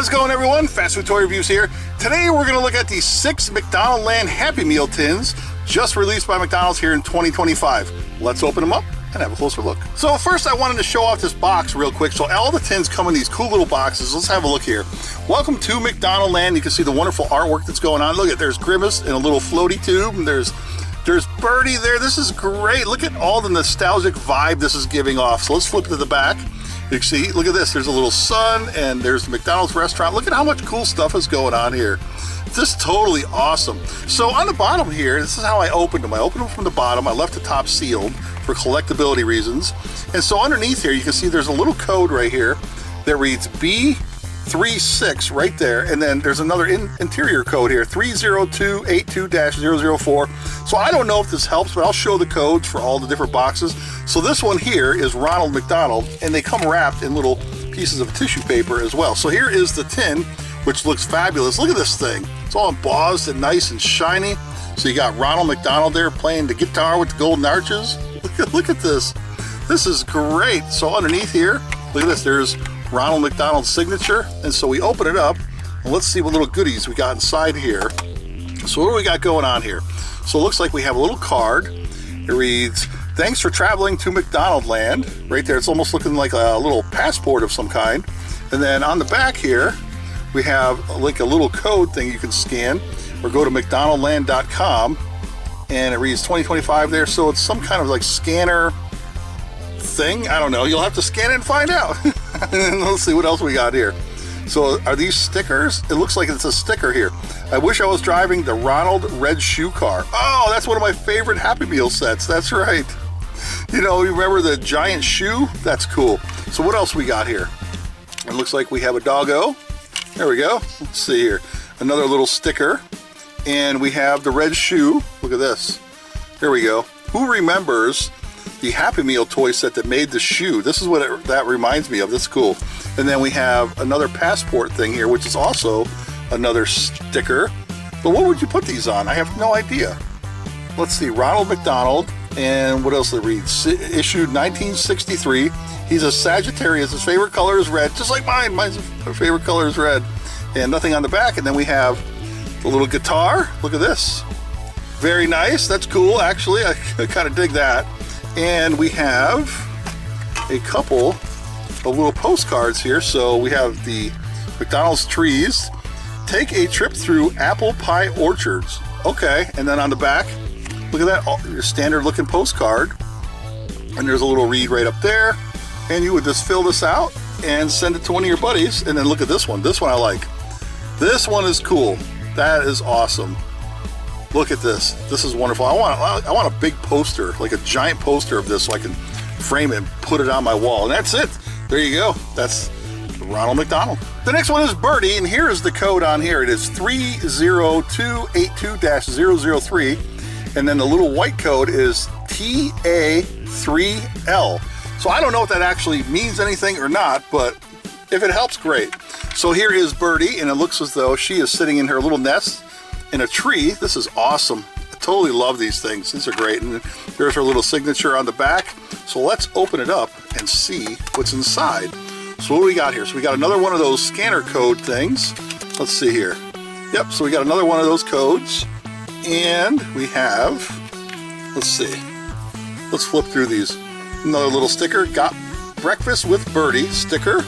How's it going, everyone? Fast Food Toy Reviews here. Today we're going to look at the 6 McDonaldland Happy Meal tins just released by McDonald's here in 2025. Let's open them up and have a closer look. So first I wanted to show off this box real quick. So all the tins come in these cool little boxes. Let's have a look here. Welcome to McDonaldland. You can see the wonderful artwork that's going on. Look at, there's Grimace in a little floaty tube, and there's Birdie there. This is great. Look at all the nostalgic vibe this is giving off. So let's flip to the back. You can see, look at this, there's a little sun, and there's the McDonald's restaurant. Look at how much cool stuff is going on here. This is totally awesome. So on the bottom here, this is how I opened them. I opened them from the bottom. I left the top sealed for collectability reasons. And so underneath here, you can see there's a little code right here that reads B36 right there. And then there's another interior code here, 30282-004. So I don't know if this helps, but I'll show the codes for all the different boxes. So this one here is Ronald McDonald, and they come wrapped in little pieces of tissue paper as well. So here is the tin, which looks fabulous. Look at this thing. It's all embossed and nice and shiny. So you got Ronald McDonald there playing the guitar with the golden arches. Look at this. This is great. So underneath here, look at this. There's Ronald McDonald's signature. And so we open it up, and let's see what little goodies we got inside here. So what do we got going on here? So it looks like we have a little card. It reads, "Thanks for traveling to McDonaldland." Right there, it's almost looking like a little passport of some kind. And then on the back here, we have like a little code thing you can scan, or go to mcdonaldland.com, and it reads 2025 there. So it's some kind of like scanner thing. I don't know. You'll have to scan it and find out. And let's see what else we got here. So are these stickers? It looks like it's a sticker here. "I wish I was driving the Ronald red shoe car." Oh, that's one of my favorite Happy Meal sets. That's right. You know, you remember the giant shoe? That's cool. So what else we got here? It looks like we have a doggo. There we go. Let's see here. Another little sticker. And we have the red shoe. Look at this. There we go. Who remembers the Happy Meal toy set that made the shoe? This is what that reminds me of. That's cool. And then we have another passport thing here, which is also another sticker. But what would you put these on? I have no idea. Let's see. Ronald McDonald. And what else did it read? Issued 1963. He's a Sagittarius. His favorite color is red, just like mine. My favorite color is red. And nothing on the back. And then we have the little guitar. Look at this. Very nice. That's cool, actually. I kind of dig that. And we have a couple of little postcards here. So we have the McDonald's trees. "Take a trip through apple pie orchards." Okay. And then on the back, look at that, your standard looking postcard. And there's a little read right up there. And you would just fill this out and send it to one of your buddies. And then look at this one. This one I like. This one is cool. That is awesome. Look at this. This is wonderful. I want a big poster, like a giant poster of this, so I can frame it and put it on my wall. And that's it. There you go. That's Ronald McDonald. The next one is Birdie, and here is the code on here. It is 30282-003. And then the little white code is TA3L. So I don't know if that actually means anything or not, but if it helps, great. So here is Birdie, and it looks as though she is sitting in her little nest in a tree. This is awesome. I totally love these things. These are great. And there's her little signature on the back. So let's open it up and see what's inside. So what do we got here? So we got another one of those scanner code things. Let's see here. Yep, so we got another one of those codes. And we have, let's see. Let's flip through these. Another little sticker. "Got breakfast with Birdie" sticker.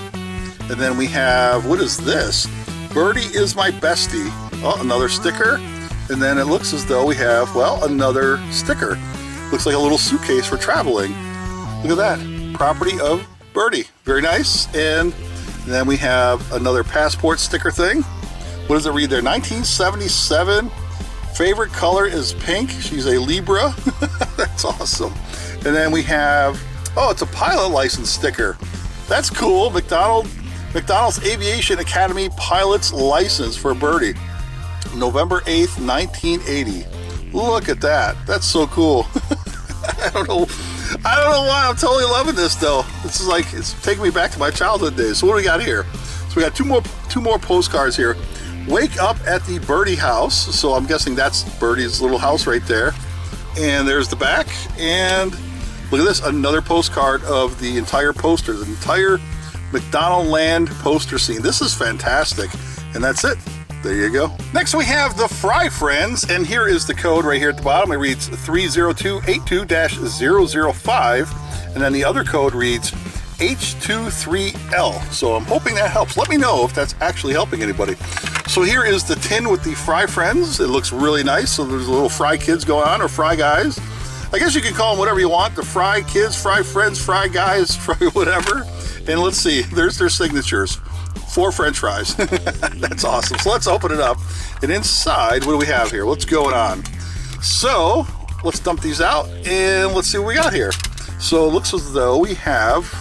And then we have, what is this? "Birdie is my bestie." Oh, another sticker. And then it looks as though we have, well, another sticker. Looks like a little suitcase for traveling. Look at that. "Property of Birdie." Very nice. And then we have another passport sticker thing. What does it read there? 1977. Favorite color is pink. She's a Libra. That's awesome. And then we have, oh, it's a pilot license sticker. That's cool. McDonald's Aviation Academy pilot's license for Birdie. November 8th, 1980. Look at that. That's so cool. I don't know why I'm totally loving this though. This is like, it's taking me back to my childhood days. So what do we got here? So we got two more postcards here. "Wake up at the Birdie house." So I'm guessing that's Birdie's little house right there. And there's the back. And look at this, another postcard of the entire poster, the entire McDonaldland poster scene. This is fantastic. And that's it. There you go. Next we have the Fry Friends, and here is the code right here at the bottom. It reads 30282-005, and then the other code reads H23L. So I'm hoping that helps. Let me know if that's actually helping anybody. So here is the tin with the Fry Friends. It looks really nice. So there's little Fry Kids going on, or Fry Guys. I guess you can call them whatever you want. The Fry Kids, Fry Friends, Fry Guys, Fry whatever. And let's see, there's their signatures. 4 French fries. That's awesome. So let's open it up. And inside, what do we have here? What's going on? So let's dump these out and let's see what we got here. So it looks as though we have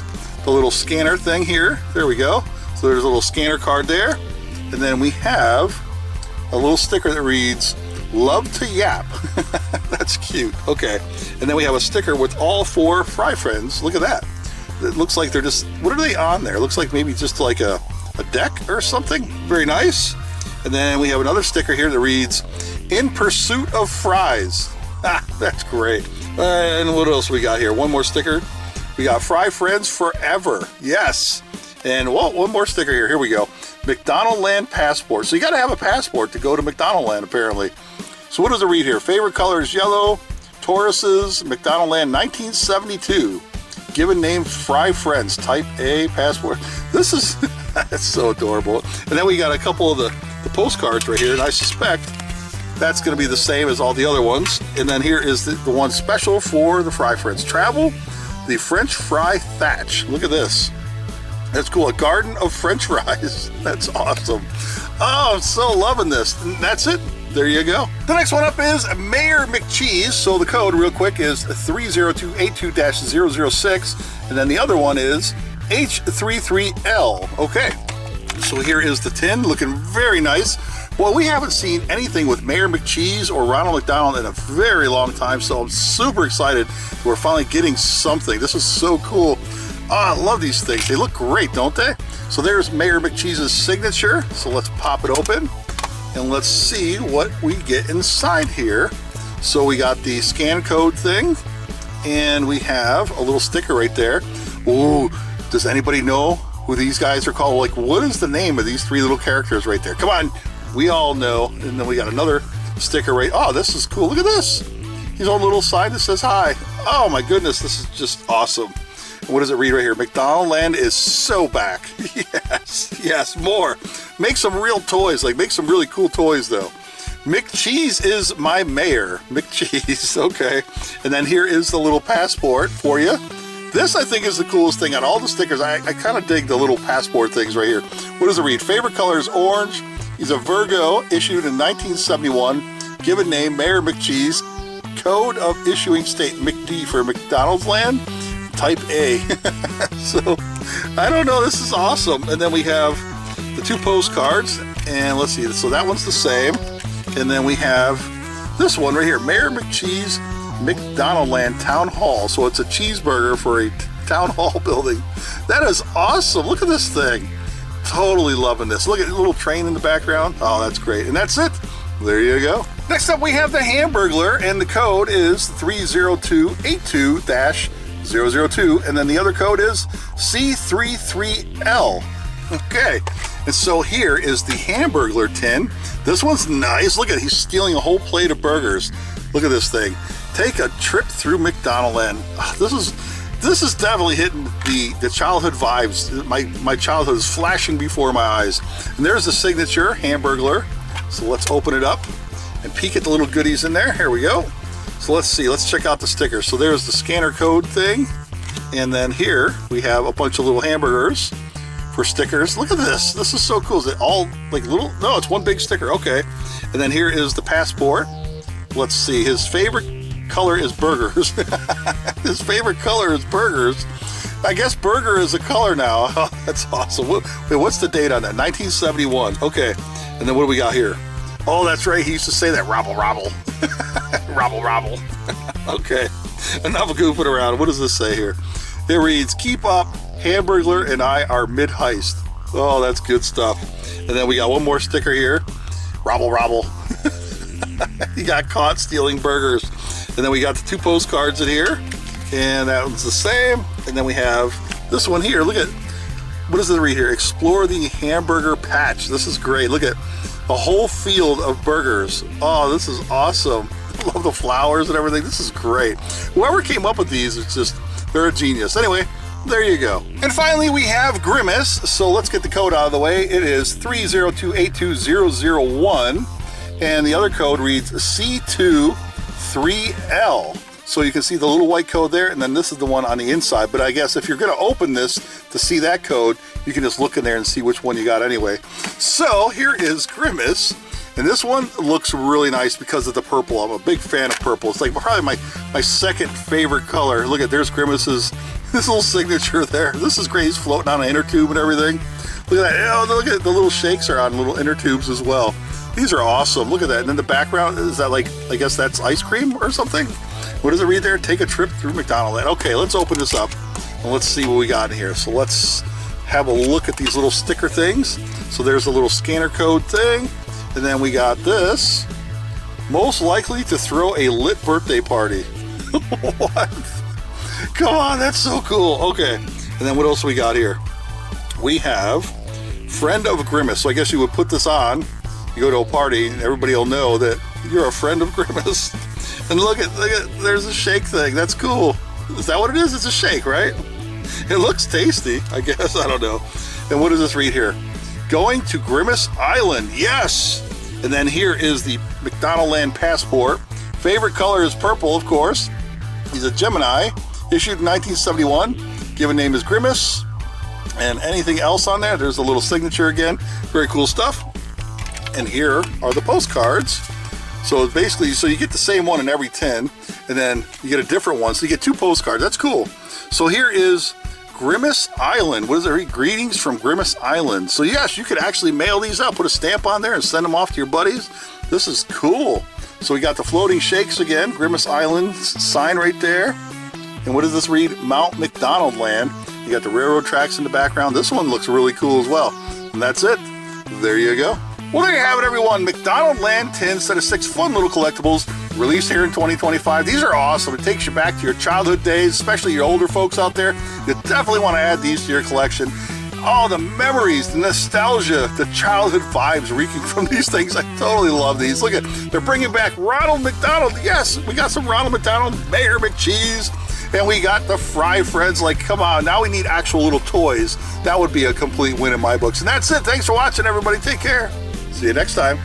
the little scanner thing here. There we go. So there's a little scanner card there. And then we have a little sticker that reads, "Love to Yap." That's cute. Okay. And then we have a sticker with all 4 Fry Friends. Look at that. It looks like they're just, what are they on there? It looks like maybe just like a deck or something. Very nice. And then we have another sticker here that reads, "In pursuit of fries." Ah, that's great. And what else we got here? One more sticker. We got Fry Friends Forever. Yes. And well, one more sticker here. Here we go. McDonaldland passport. So you got to have a passport to go to McDonaldland, apparently. So what does it read here? Favorite color is yellow. Tauruses, McDonaldland 1972. Given name Fry Friends, type A passport. This is that's so adorable. And then we got a couple of the postcards right here, and I suspect that's going to be the same as all the other ones. And then here is the one special for the Fry Friends. Travel, the French Fry Thatch. Look at this. That's cool. A garden of French fries. That's awesome. Oh, I'm so loving this. And that's it. There you go. The next one up is Mayor McCheese. So the code real quick is 30282-006. And then the other one is H33L. Okay. So here is the tin, looking very nice. Well, we haven't seen anything with Mayor McCheese or Ronald McDonald in a very long time, so I'm super excited we're finally getting something. This is so cool. Oh, I love these things. They look great, don't they? So there's Mayor McCheese's signature. So let's pop it open and let's see what we get inside here. So we got the scan code thing, and we have a little sticker right there. Ooh, does anybody know who these guys are called? Like, what is the name of these 3 little characters right there? Come on, we all know. And then we got another sticker right. Oh, this is cool. Look at this. He's on a little sign that says hi. Oh my goodness, this is just awesome. And what does it read right here? McDonaldland is so back. Yes, yes, more. Make some real toys. Like, make some really cool toys though. McCheese is my mayor. McCheese. Okay. And then here is the little passport for you. This, I think, is the coolest thing on all the stickers. I kind of dig the little passport things right here. What does it read? Favorite color is orange. He's a Virgo, issued in 1971. Given name, Mayor McCheese. Code of issuing state, McD for McDonald'sland. Type A. So, I don't know. This is awesome. And then we have the 2 postcards. And let's see. So that one's the same. And then we have this one right here. Mayor McCheese McDonaldland Town Hall. So it's a cheeseburger for a town hall building. That is awesome. Look at this thing. Totally loving this. Look at the little train in the background. Oh, that's great. And that's it. There you go. Next up, we have the Hamburglar, and the code is 30282-002, and then the other code is C33L. Okay. And so here is the Hamburglar tin. This one's nice. Look at it. He's stealing a whole plate of burgers. Look at this thing. Take a trip through McDonaldland. This is definitely hitting the childhood vibes. My childhood is flashing before my eyes. And there's the signature, Hamburglar. So let's open it up and peek at the little goodies in there. Here we go. So let's see. Let's check out the stickers. So there's the scanner code thing. And then here we have a bunch of little hamburgers for stickers. Look at this. This is so cool. Is it all like little? No, it's one big sticker. Okay. And then here is the passport. Let's see. His favorite color is burgers. His favorite color is burgers. I guess burger is a color now. Oh, that's awesome. Wait, what's the date on that? 1971. Okay. And then what do we got here? Oh, that's right. He used to say that. Robble, robble. Robble, robble. Okay. Enough of goofing around. What does this say here? It reads, keep up. Hamburglar and I are mid-heist. Oh, that's good stuff. And then we got one more sticker here. Robble, robble. He got caught stealing burgers. And then we got the 2 postcards in here. And that one's the same. And then we have this one here. Look at what does it read here? Explore the hamburger patch. This is great. Look at a whole field of burgers. Oh, this is awesome. I love the flowers and everything. This is great. Whoever came up with these, it's just, they're a genius. Anyway, there you go. And finally, we have Grimace. So let's get the code out of the way. It is 302820001. And the other code reads C23L. So you can see the little white code there, and then this is the one on the inside. But I guess if you're gonna open this to see that code, you can just look in there and see which one you got anyway. So here is Grimace, and this one looks really nice because of the purple. I'm a big fan of purple. It's like probably my second favorite color. Look at, there's Grimace's, this little signature there. This is great, he's floating on an inner tube and everything. Look at that, oh, look at the little shakes are on little inner tubes as well. These are awesome, look at that. And then the background, is that like, I guess that's ice cream or something? What does it read there? Take a trip through McDonaldland. Okay, let's open this up and let's see what we got in here. So let's have a look at these little sticker things. So there's a little scanner code thing. And then we got this. Most likely to throw a lit birthday party. What? Come on, that's so cool. Okay, and then what else we got here? We have friend of Grimace. So I guess you would put this on, you go to a party, and everybody will know that you're a friend of Grimace. And look at, there's a shake thing. That's cool. Is that what it is? It's a shake, right? It looks tasty, I guess. I don't know. And what does this read here? Going to Grimace Island. Yes. And then here is the McDonaldland passport. Favorite color is purple, of course. He's a Gemini, issued in 1971. Given name is Grimace. And anything else on there? There's a little signature again. Very cool stuff. And here are the postcards. So it's basically, so you get the same one in every 10, and then you get a different one. So you get 2 postcards. That's cool. So here is Grimace Island. What does it read? Greetings from Grimace Island. So yes, you could actually mail these out, put a stamp on there and send them off to your buddies. This is cool. So we got the floating shakes again, Grimace Island sign right there. And what does this read? Mount McDonaldland. You got the railroad tracks in the background. This one looks really cool as well. And that's it. There you go. Well, there you have it, everyone. McDonaldland TINS, set of 6 fun little collectibles released here in 2025. These are awesome. It takes you back to your childhood days, especially your older folks out there. You definitely want to add these to your collection. All the memories, the nostalgia, the childhood vibes reeking from these things. I totally love these. Look at, they're bringing back Ronald McDonald. Yes, we got some Ronald McDonald, Mayor McCheese, and we got the Fry Friends. Like, come on, now we need actual little toys. That would be a complete win in my books. And that's it. Thanks for watching, everybody. Take care. See you next time.